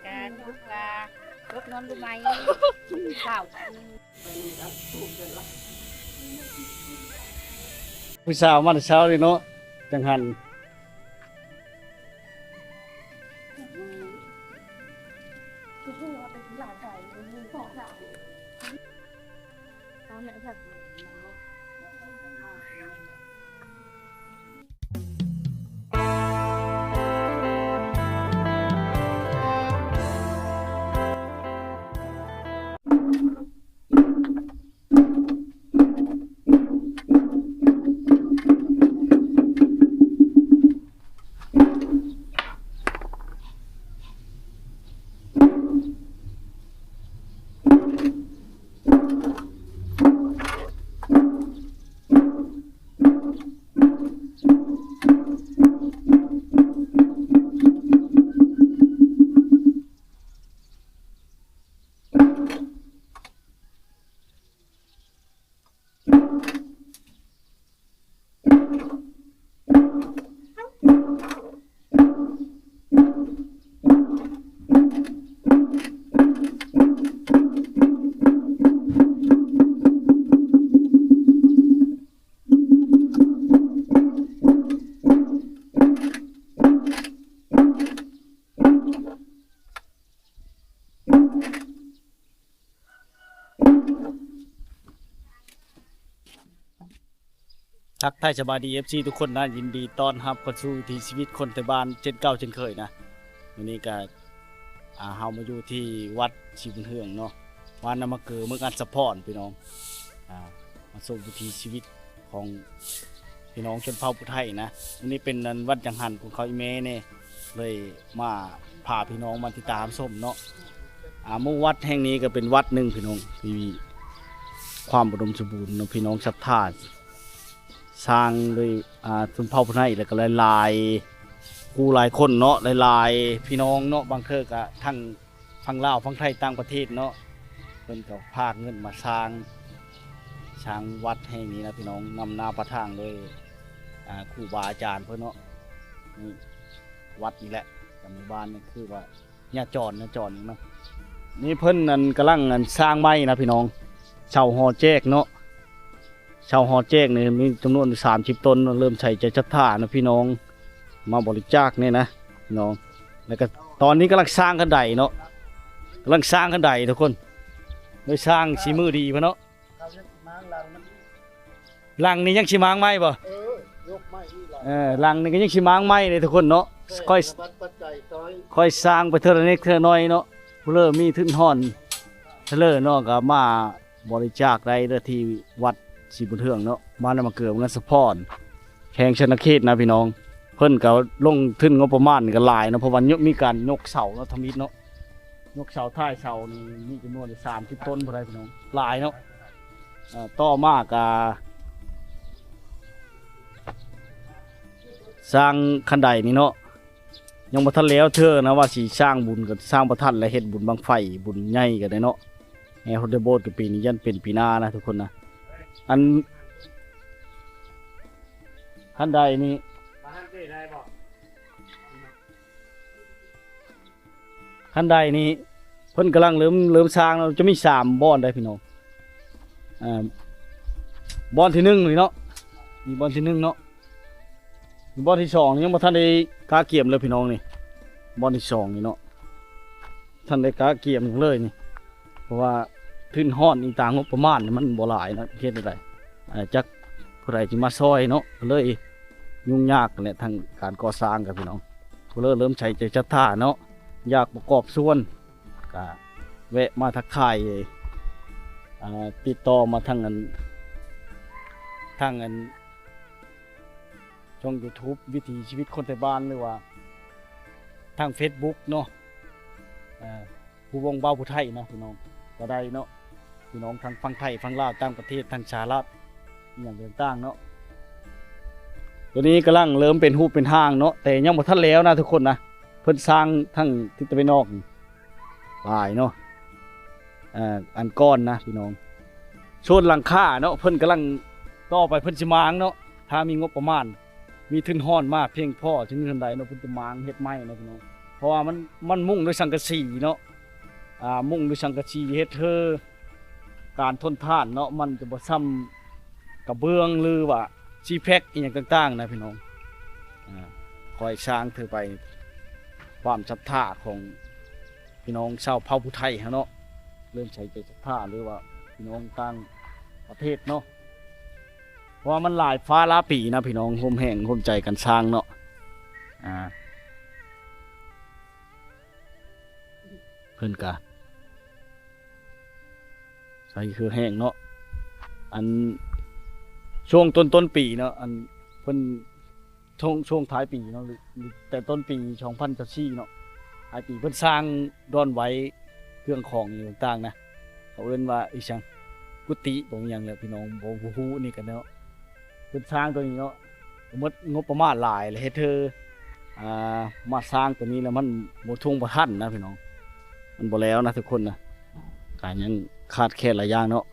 การลูกปลาลูกนอนลูกไม้ข้าวผู้สาวมาแต่เช้าเลยเนาะจังหันทักทายสบายดี FC ทุกคนนะยินดีต้อนรับเข้าสู่ที่ชีวิตคนแต่บ้านเช่นเก่าเช่นเคยนะวันนี้ก็เฮามาอยู่ที่วัดชีบุญเฮืองเนาะวัดนามเกอเมืองอัศพรพี่น้องมาส่งวิถีชีวิตของพี่น้องชนเผ่าพุทธไทยนะวันนี้เป็นวัดจังหันของเขาอีเมเนี่ยเลยมาพาพี่น้องมาติดตามชมเนาะหมู่วัดแห่งนี้ก็เป็นวัดหนึ่งพี่น้องที่มีความอุดมสมบูรณ์เนาะพี่น้องศรัทธาสร้างโดยชนเผ่าพุทธไทยแล้วก็หลายๆผู้หลายคนเนาะหลายๆพี่น้องเนาะบางเทื่อก็ทั้งฝั่งลาวฝั่งไทยต่างประเทศเนาะเพิ่นก็พาเงินมาสร้างวัดแห่งนี้นะพี่น้องนำหน้าประทางโดยครูบาอาจารย์เพิ่นเนาะนี่วัดนี่แหละหมู่บ้านนี่คือว่าญาจรนี่เนาะนี่เพิ่นนั่นกำลังสร้างไม้นะพี่น้องเสาหอแจกเนาะเสาหอแจกนี่มีจำนวน30ต้นเริ่มใช้ใจศรัทธานะพี่น้องมาบริจาคนี่นะพี่น้องแล้วก็ตอนนี้กำลังสร้างกันไดเนาะกำลังสร้างกันไดทุกคนโดยสร้างสีมือดีพะเนาะหลังนี่ยังชิมางไม้บ่หลังนี่ก็ยังชิมางไม้เลยทุกคนเนาะค่อยสร้างไปเท่านิดเท่าน้อยเนาะเริ่มมีทุนห่อนเริ่มเนาะก็มาบริจาคได้ที่วัดชีบุญเทืองเนาะมานำเกิดเงินสะพอนแข่งชนเขตนะพี่น้องเพิ่นก็ลงทุนงบประมาณก็หลายเนาะเพราะวันมีการยกเสาเนาะทำอิฐเนาะยกเสาท้ายเสานี่มีจำนวน30ต้นพอได้พี่น้องหลายเนาะต่อมากสร้างคันไดนี่เนาะยังบ่ทันแล้วเธอนะว่าสิสร้างบุญกับสร้างประทัดและเฮ็ดบุญบังไฟบุญใหญ่กันได้เนาะแห่ฮอดเดอร์โบสกับปีนี้ยันเป็นปีหน้านะทุกคนนะอันคันไดนี่คันไดนี่เพิ่นกำลังเริ่มสร้างจะมี3บ่อนได้พี่น้องบ่อนที่1นี่เนาะมีบ่อนที่1เนาะบ่อนที่2นี่ยังบ่ทันได้กาเกี่ยมเลยพี่น้องนี่บ่อนที่2นี่เนาะท่านได้กาเกี่ยมเลยนี่เพราะว่าทุนฮ้อนอีต่างงบประมาณมันบ่หลายนะเฮ็ดได้จักผู้ใดสิมาซอยเนาะเลยยุ่งยากแหละทางการก่อสร้างกับพี่น้องก็เริ่มใช้ใจศรัทธาเนาะอยากประกอบส่วนก็แวะมาทักทายติดต่อมาทางนั้น ทางอันช่อง YouTube วิถีชีวิตคนไทยบ้านหรือว่าทาง Facebook เนาะผู้วงเบาผู้ไทยเนาะพี่น้องก็ได้เนาะพี่น้องทางฝั่งไทยฝั่งลาวต่างประเทศทางสหรัฐอย่างต่างๆเนาะตัวนี้กำลังเริ่มเป็นรูปเป็นห้างเนาะแต่ยังบ่ทันแล้วนะทุกคนนะเพิ่นสร้างทั้งทิศตะวันออกหลายเนาะอันก้อนนะพี่น้องโซนหลังคาเนาะเพิ่นกำลังต่อไปเพิ่นสิมางเนาะถ้ามีงบประมาณมีทุนห้อนมากเพียงพอถึงเท่าใดเนาะเพิ่นจะมางเฮ็ดไม้เนาะพี่น้องเพราะว่ามันมุ่งด้วยสังกะสีเนาะมุ่งด้วยสังกะสีเฮ็ดเธอการทนทานเนาะมันจะบ่ซ้ำกระเบื้องหรือว่าซีแพ็คอีหยังต่างๆนะพี่น้องคอยสร้างเธอไปความศรัทธาของพี่น้องชาวเผ่าผู้ไทยเนาะเริ่มใช้ใจศรัทธาหรือว่าพี่น้องต่างประเทศเนาะเพราะว่ามันหลายฟ้าลาปีนะพี่น้องร่วมแห่งร่วมใจกันสร้างเนาะเพิ่นกะใส่คือแห้งเนาะอันช่วงต้นปีเนาะอันเพิ่นช่วงท้ายปีเนาะแต่ต้นปี2024เนาะท้ายปีเพิ่นสร้างดอนไว้เครื่องของต่างๆนะเขาเอิ้นว่าอีจังกุฏิบ่หยังแหละพี่น้องบ่ฮู้นี่กันเนาะเพิ่นสร้างตัวนี้เนาะหมดงบประมาณหลายเลยเฮ็ดเธอมาสร้างตัวนี้แล้วมันบ่ทุ่งบ่ทันนะพี่น้องมันบ่แล้วนะทุกคนนะก็ยังขาดแค่หลายอย่างเนาะ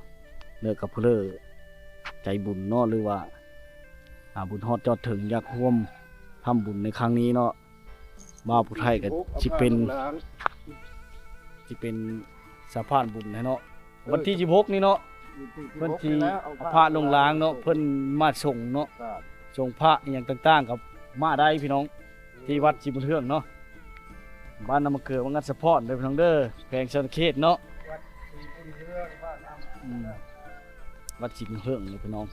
เลิกกับผู้เลอใจบุญเนาะหรือว่าบุญฮอดยอดถึงอยากร่วมทำบุญในครั้งนี้เนาะบ่าวผู้ไทยก็สิเป็นสะพานบุญเนาะวันที่16นี่เนาะเพิ่นสิเอาพระลงล้างเนาะเพิ่นมาส่งเนาะส่งพระอีหยังต่างๆกับมาได้พี่น้องที่วัดจิบุญเทืองเนาะบ้านน้ำมะเกลือวังงัดสะพอนเด้อพี่น้องเด้อแขวงชนเขตเนาะวัดจิบุญเทืองเลยพี่น้อง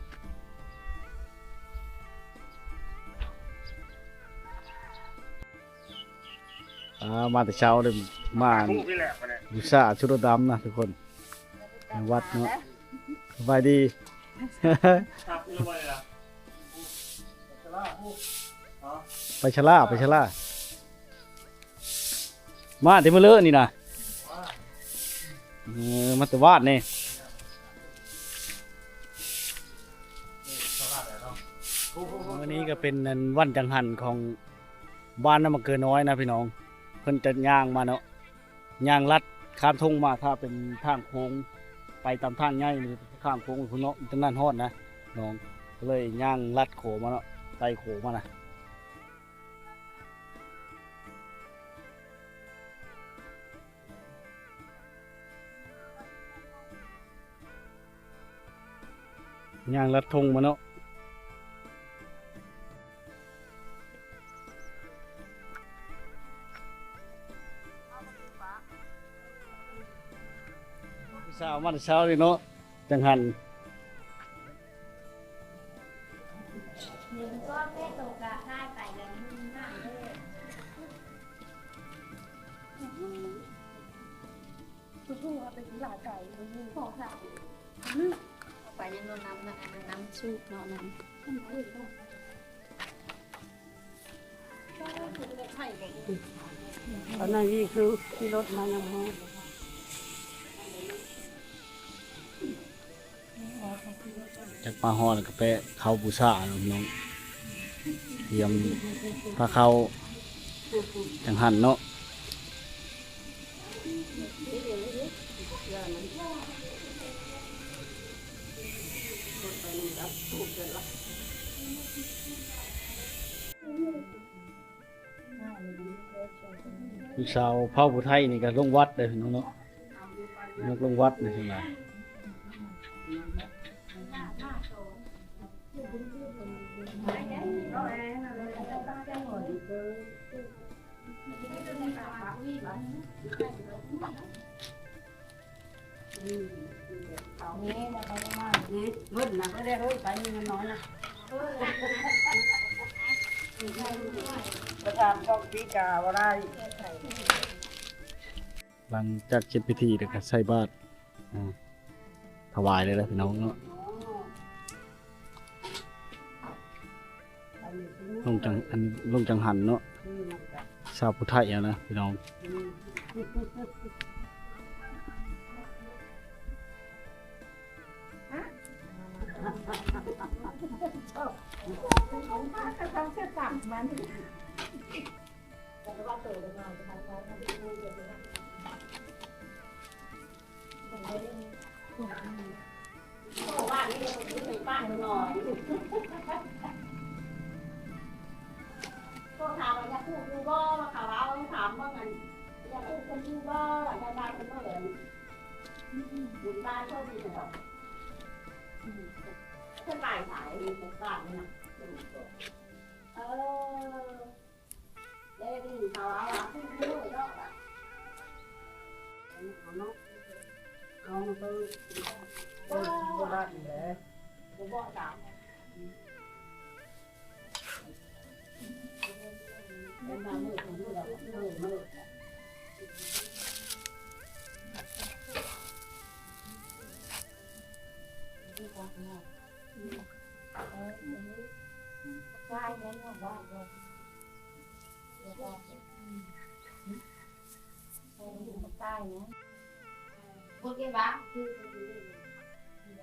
มาแต่เช้าเลยมาบูชาชุดดำนะทุกคนวัดเนาะสบายดีไปชะล่ามาเดี๋ยวมาเลอะนี่นะมาแต่วาดนี่วันนี้ก็เป็นวันจังหันของบ้านน้ำมะเกลือน้อยนะพี่น้องเพิ่นจะย่างมาเนาะย่างลัดข้ามทงมาถ้าเป็นทางโค้งไปตามทางง่ายหรือข้ามโค้งพุ่นเนาะตรงนั้นฮอดนะน้องก็เลยย่างลัดโขมาเนาะไต่โขมานะย่างลัดทงมาเนาะเช้ามาเช้าเลยเนาะจังหันไปยังโดนน้ำนะน้ำซุปเนาะน้ำตอนนั้นนี่คือที่รถมายังไงจากมาฮอดก็ไปเข้าบูชาเนาะน้องเตรียมพาเข้าจังหันเนาะผู้สาวเผ่าผู้ไทยนี่ก็ลงวัดเลยน้องเนาะลงวัดนี่ใช่ไหมเงินนะไม่ได้เฮ้ยไปเงินน้อยนะประธานช่องปีกาว่าได้ หลังจากเสร็จพิธีเดี๋ยวก็ใส่บาตรถวายเลยนะพี่น้องเนาะ ลงจังอันลงจังหันเนาะ มันก็ ชาวพุทธอะนะพี่น้อง ของป้าก็ต้องเชื่อสั่งมัน บ้านนี่จะไปบ้านหน่อยก็ถามว่าจะพูดดูบ่มาข่าวเราถามว่ามันจะพูดคนดูบ่จะมาคนเมื่อไหร่บุญบ้านก็ดีหรอกเพื่อนบ่ายสายดีบุญบ้านนี่นะได้ดีข่าวเราพูดดูเนาะเอาเนาะเอาไปบ้านเลยบ่ถามเป็นมาเมื่อถึงเมื่อเมื่อใช่แล้วเนาะบ้านเลยใต้เนี่ยพวกนี้บ้าคือ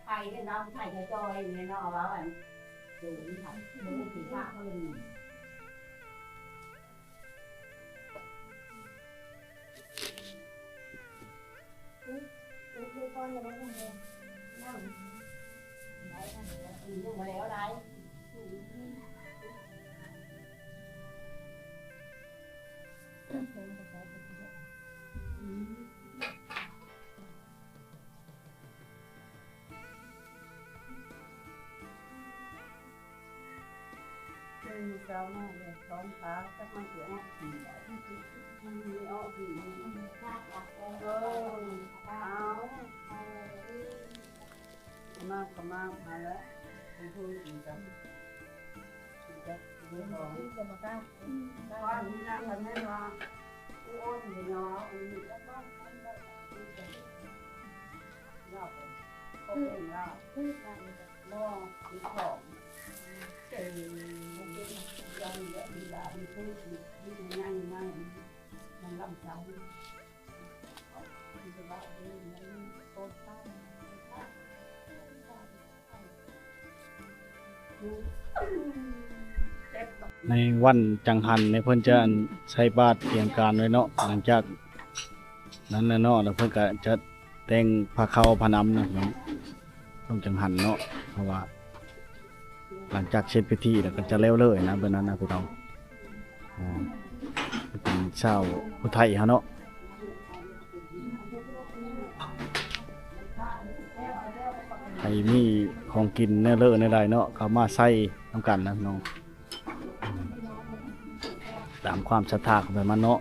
ไทยเนี่ยน้องไทยจะจอยเนี่ยน้องบ้าอันดูนี่ค่ะดูสีฟ้าเขาเลยคือคนจะไม่ต้องเรียนนั่งได้ทำอะไรอยู่มาแล้วได้เจ้าแม่เลยซ้อมฟ้าสักมันเสียงมันมีอ้อผีมากก็มากมาแล้วคุณพูดอีกจังจะไม่พอจะมาก้าวว่ามีนะทำให้ว่าอ้อนอยู่เนาะมีก็ต้องเล่าเขาเป็นเล่าหม้อมีของยังเยอะมีหลายมีพูดมีง่ายง่ายมันลำเช้ามีสบายดีมันโตตั้งในวันจังหันในเพิ่นจะใช้บาตรเตรียมการไว้เนาะหลังจากนั้นแล้วเนาะแล้วเพิ่นก็จะแต่งผ้าขาวผ้านำนะพี่น้องต้องจังหันเนาะเพราะว่าหลังจากเสร็จพิธีแล้วก็จะแล้วเลยนะเบิ่นนั้นนะพี่น้องเป็นชาวพุทธไทยเฮาเนาะใครมีของกินแน่เลอะแน่ใดเนาะก็มาใส่นำกันนะพี่น้องตามความศรัทธาของมันเนาะ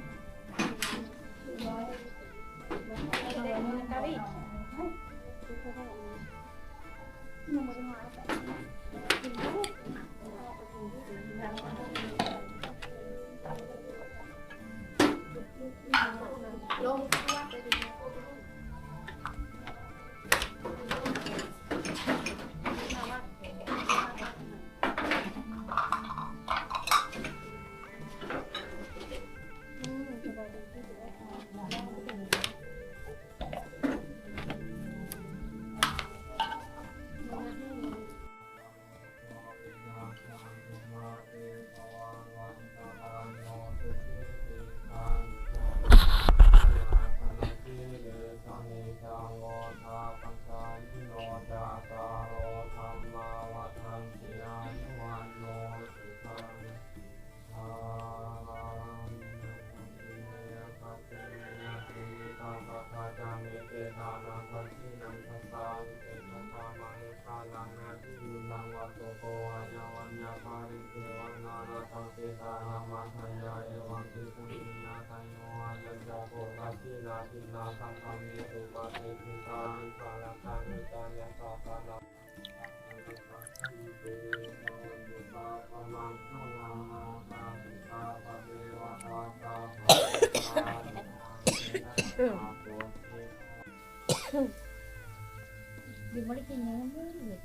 อยู่ไม่ได้กินเนื้อเลย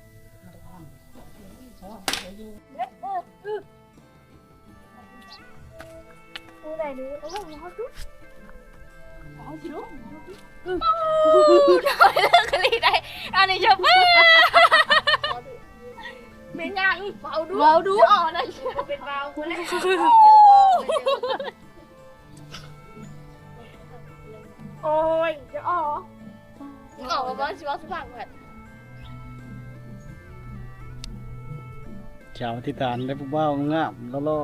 ดูโอ้โหเขาดูเอาสิลูกได้เลิกกันเลยได้อันนี้จะบ้าเป็นยังเบาดูอ๋อนั่นเป็นเบาคนแรกโอ้ยจะอ๋อมาบ้านชิวาสุภาพก่อน ชาวที่ตานได้ผู้บ่าวงามล่อ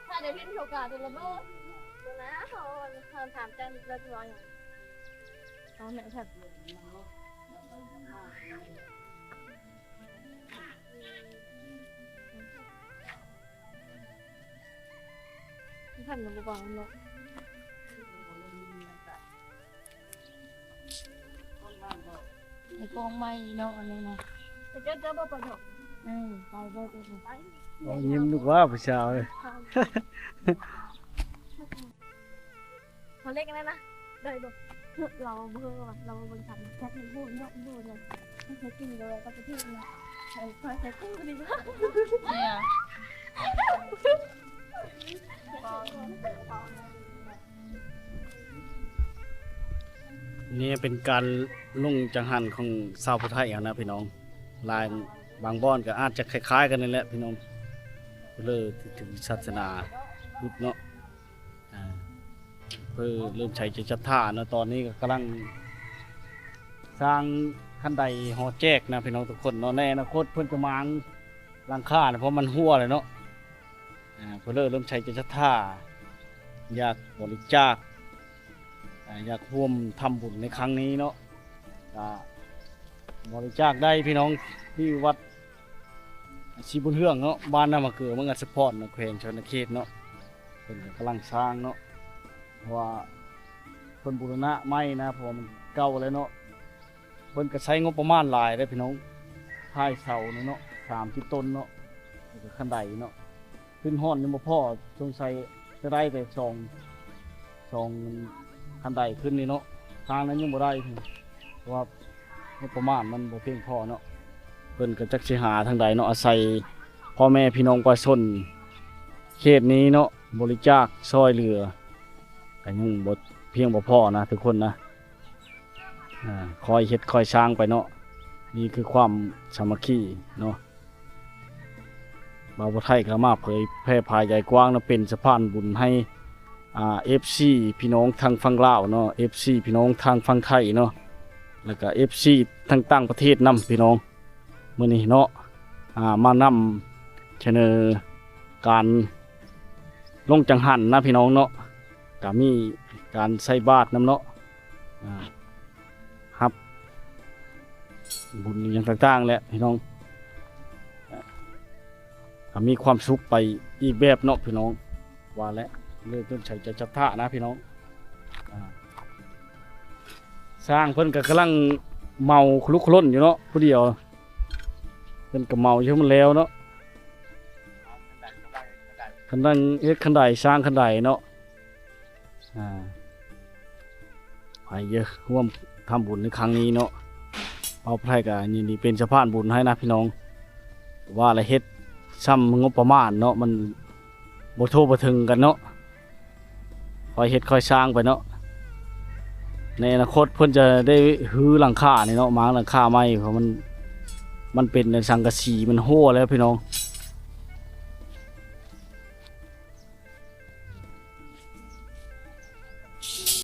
ถ้าเดี๋ยวพี่โอกาสจะระเบิดเดี๋ยวนะเขาถามจันเราจะรออย่างเอาไหนครับทำหนูบอกเนาะไอ้กองไม้เนาะอะไรนะแต่เจ้าบ่ประโยชน์ไปบ่ไป ๆยิ้มนึกว่าผู้ชายเลย เขาเล็กนั่นนะได้บ่เราเบื่อเราบนชั้นแค่พูดเลยไม่ใช่กินเลยก็จะพูดนะใช้กุ้งก็ดีนะเนี่ย นี่เป็นการลงจังหันของชาวพุทธไทยนะพี่น้องลายบางบ้อนก็อาจจะคล้ายๆกันนั่นแหละพี่น้องเลยถึงศาสนาพุทธเนาะเพื่อเริ่มใช้จิตท่าเนาะตอนนี้ก็กำลังสร้างขั้นใดหอแจกนะพี่น้องทุกคนเนาะในอนาคตเพิ่นจะมางหลังคาเพราะมันหัวเลยเนาะเพื่อเริ่มใช้จิตท่าอยากบริจาคอยากร่วมทำบุญในครั้งนี้เนาะบริจาคได้พี่น้องที่วัดชีบุญเฮืองเนาะบ้านนามาเกือเมืองอัศพรนะแขวงชนเขตเนาะเป็นกำลังสร้างเนาะเพราะว่าเพิ่นบูรณะไม้นะเพราะมันเก่าแล้วเนาะเพิ่นก็ใช้งบประมาณหลายได้พี่น้องท้ายเสาเนาะ30 ต้นเนาะขั้นใดเนาะขึ้นห้อนยังบ่พอสงสัยจะได้แต่สองขั้นใดขึ้นนี่เนาะทางนั้นยังบ่ได้เพราะว่างบประมาณมันบ่เพียงพอเนาะเพิ่นก็จักสิหาทางใดเนาะอาศัยพ่อแม่พี่น้องประชาชนเขตนี้เนาะบริจาคช่วยเหลือก็ยังบ่เพียงบ่พอนะทุกคนนะคอยเฮ็ดคอยสร้างไปเนาะนี่คือความสามัคคีเนาะบ่าวไทยก็มาเผยแพร่ภายใหญ่กว้างนะเป็นสะพานบุญให้FC พี่น้องทางฝั่งลาวเนาะ FC พี่น้องทางฝั่งไทยเนาะแล้วก็ FC ทางต่างประเทศนำพี่น้องมื้อนี้เนาะมานำเสนอการลงจังหันนะพี่น้องเนาะก็มีการใส่บาตรนำเนาะครับบุญอย่างต่างๆแหละพี่น้องมีความสุขไปอีกแบบเนาะพี่น้องว่าแล้วเลยต้องใช้ใจจับท่านะพี่น้องสร้างเพิ่นก็กำลังเมาคลุกคล้นอยู่เนาะผู้เดียวเพิ่นก็เมาอยู่มันแล้วเนาะคันนั้นเฮ็ดคันใดสร้างคันใดเนาะไปเยอะร่วมทำบุญในครั้งนี้เนาะเอาไผก็ยินดีเป็นสะพานบุญให้นะพี่น้องว่าละเฮ็ดซ้ำงบประมาณเนาะมันบ่โทบ่ถึงกันเนาะคอยเฮ็ดคอยสร้างไปเนาะในอนาคตเพิ่นจะได้ฮื้อหลังคานี่เนาะมางหลังคาใหม่เพราะมันเป็นสังกะสีมันโห่แล้วพี่น้อง